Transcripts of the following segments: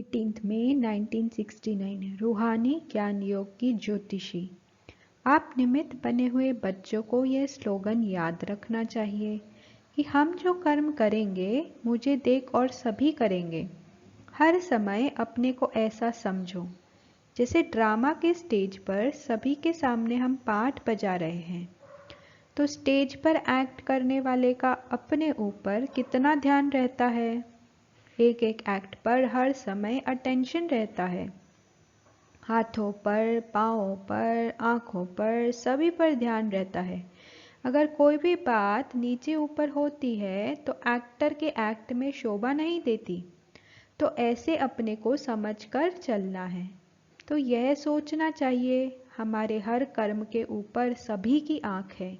18 मई 1969 रूहानी ज्ञान योग की ज्योतिषी। आप निमित्त बने हुए बच्चों को यह स्लोगन याद रखना चाहिए कि हम जो कर्म करेंगे मुझे देख और सभी करेंगे। हर समय अपने को ऐसा समझो जैसे ड्रामा के स्टेज पर सभी के सामने हम पाठ बजा रहे हैं। तो स्टेज पर एक्ट करने वाले का अपने ऊपर कितना ध्यान रहता है। एक एक एक्ट पर हर समय अटेंशन रहता है। हाथों पर, पाँवों पर, आँखों पर, सभी पर ध्यान रहता है। अगर कोई भी बात नीचे ऊपर होती है तो एक्टर के एक्ट में शोभा नहीं देती। तो ऐसे अपने को समझकर चलना है। तो यह सोचना चाहिए हमारे हर कर्म के ऊपर सभी की आँख है।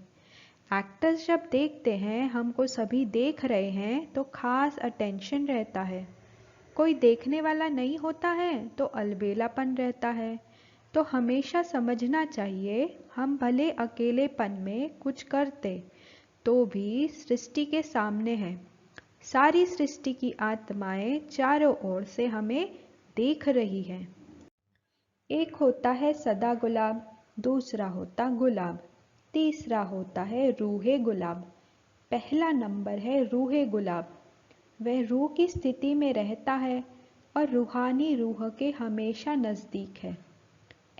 एक्टर्स जब देखते हैं हमको सभी देख रहे हैं तो खास अटेंशन रहता है। कोई देखने वाला नहीं होता है तो अलबेलापन रहता है। तो हमेशा समझना चाहिए हम भले अकेलेपन में कुछ करते तो भी सृष्टि के सामने है। सारी सृष्टि की आत्माएं चारों ओर से हमें देख रही है। एक होता है सदा गुलाब, दूसरा होता गुलाब, तीसरा होता है रूहे गुलाब। पहला नंबर है रूहे गुलाब। वह रूह की स्थिति में रहता है और रूहानी रूह के हमेशा नज़दीक है।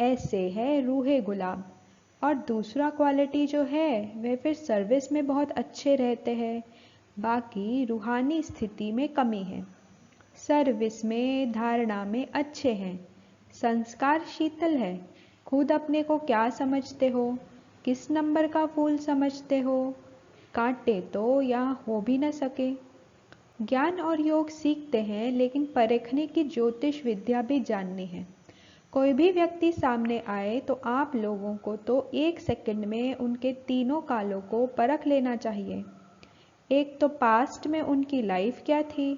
ऐसे है रूहे गुलाब। और दूसरा क्वालिटी जो है वह फिर सर्विस में बहुत अच्छे रहते हैं, बाकी रूहानी स्थिति में कमी है। सर्विस में, धारणा में अच्छे हैं, संस्कार शीतल है। खुद अपने को क्या समझते हो, किस नंबर का फूल समझते हो, कांटे तो यहाँ हो भी न सके। ज्ञान और योग सीखते हैं लेकिन परखने की ज्योतिष विद्या भी जाननी है। कोई भी व्यक्ति सामने आए तो आप लोगों को तो 1 सेकंड में उनके तीनों कालों को परख लेना चाहिए। एक तो पास्ट में उनकी लाइफ क्या थी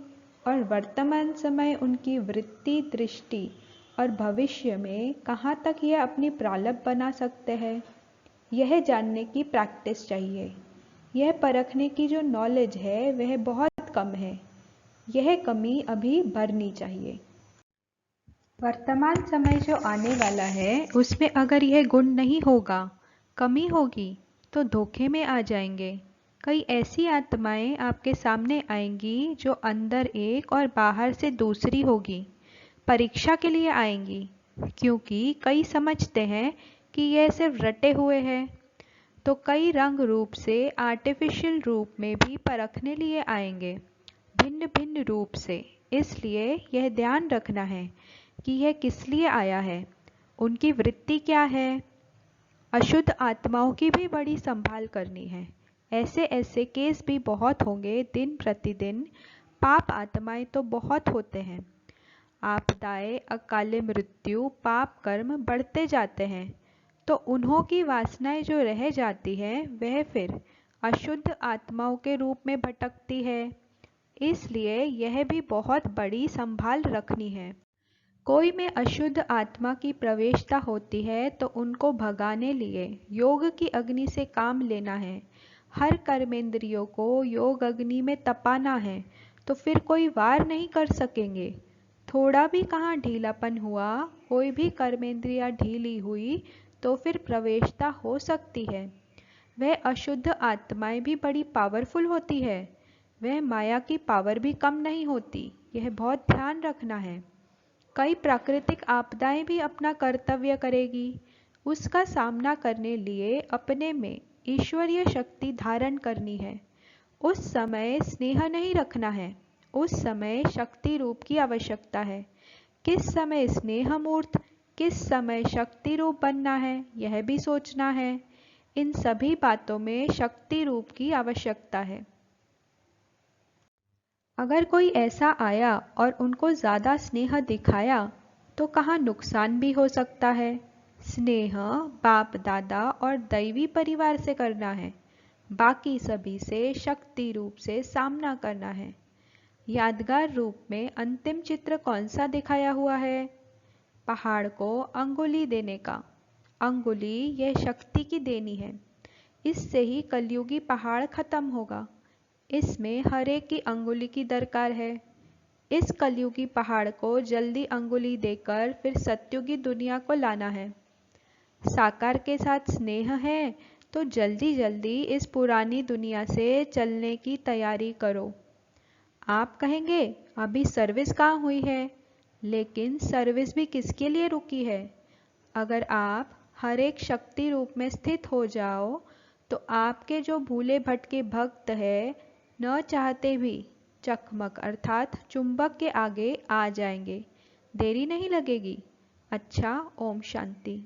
और वर्तमान समय उनकी वृत्ति, दृष्टि और भविष्य में कहाँ तक यह अपनी प्रारब्ध बना सकते हैं। यह जानने की प्रैक्टिस चाहिए। यह परखने की जो नॉलेज है वह बहुत कम है। यह कमी अभी भरनी चाहिए। वर्तमान समय जो आने वाला है उसमें अगर यह गुण नहीं होगा, कमी होगी, तो धोखे में आ जाएंगे। कई ऐसी आत्माएं आपके सामने आएंगी जो अंदर एक और बाहर से दूसरी होगी। परीक्षा के लिए आएंगी, क्योंकि कई समझते हैं कि यह सिर्फ रटे हुए हैं। तो कई रंग रूप से आर्टिफिशियल रूप में भी परखने लिए आएंगे, भिन्न भिन्न रूप से। इसलिए यह ध्यान रखना है कि यह किस लिए आया है, उनकी वृत्ति क्या है। अशुद्ध आत्माओं की भी बड़ी संभाल करनी है। ऐसे ऐसे केस भी बहुत होंगे दिन प्रतिदिन। पाप आत्माएं तो बहुत होते हैं। आपदाएं, अकाले मृत्यु, पाप कर्म बढ़ते जाते हैं। तो उन्हों की वासनाएं जो रह जाती हैं वह फिर अशुद्ध आत्माओं के रूप में भटकती है। इसलिए यह भी बहुत बड़ी संभाल रखनी है। कोई में अशुद्ध आत्मा की प्रवेशता होती है तो उनको भगाने लिए योग की अग्नि से काम लेना है। हर कर्मेंद्रियों को योग अग्नि में तपाना है, तो फिर कोई वार नहीं कर सकेंगे। थोड़ा भी कहाँ ढीलापन हुआ, कोई भी कर्मेंद्रिया ढीली हुई तो फिर प्रवेशता हो सकती है। वह अशुद्ध आत्माएं भी बड़ी पावरफुल होती है। वह माया की पावर भी कम नहीं होती। यह बहुत ध्यान रखना है। कई प्राकृतिक आपदाएं भी अपना कर्तव्य करेगी। उसका सामना करने लिए अपने में ईश्वरीय शक्ति धारण करनी है। उस समय स्नेह नहीं रखना है, उस समय शक्ति रूप की आवश्यकता है। किस समय स्नेह मूर्त, किस समय शक्ति रूप बनना है, यह भी सोचना है। इन सभी बातों में शक्ति रूप की आवश्यकता है। अगर कोई ऐसा आया और उनको ज़्यादा स्नेह दिखाया तो कहाँ नुकसान भी हो सकता है। स्नेह बाप दादा और दैवी परिवार से करना है, बाकी सभी से शक्ति रूप से सामना करना है। यादगार रूप में अंतिम चित्र कौन सा दिखाया हुआ है? पहाड़ को अंगुली देने का। अंगुली यह शक्ति की देनी है। इससे ही कलयुगी पहाड़ खत्म होगा। इसमें हर एक की अंगुली की दरकार है। इस कलयुगी पहाड़ को जल्दी अंगुली देकर फिर सत्युगी दुनिया को लाना है। साकार के साथ स्नेह है तो जल्दी जल्दी इस पुरानी दुनिया से चलने की तैयारी करो। आप कहेंगे अभी सर्विस कहाँ हुई है, लेकिन सर्विस भी किसके लिए रुकी है? अगर आप हर एक शक्ति रूप में स्थित हो जाओ तो आपके जो भूले भटके भक्त है न चाहते भी चकमक अर्थात चुंबक के आगे आ जाएंगे। देरी नहीं लगेगी। अच्छा, ओम शांति।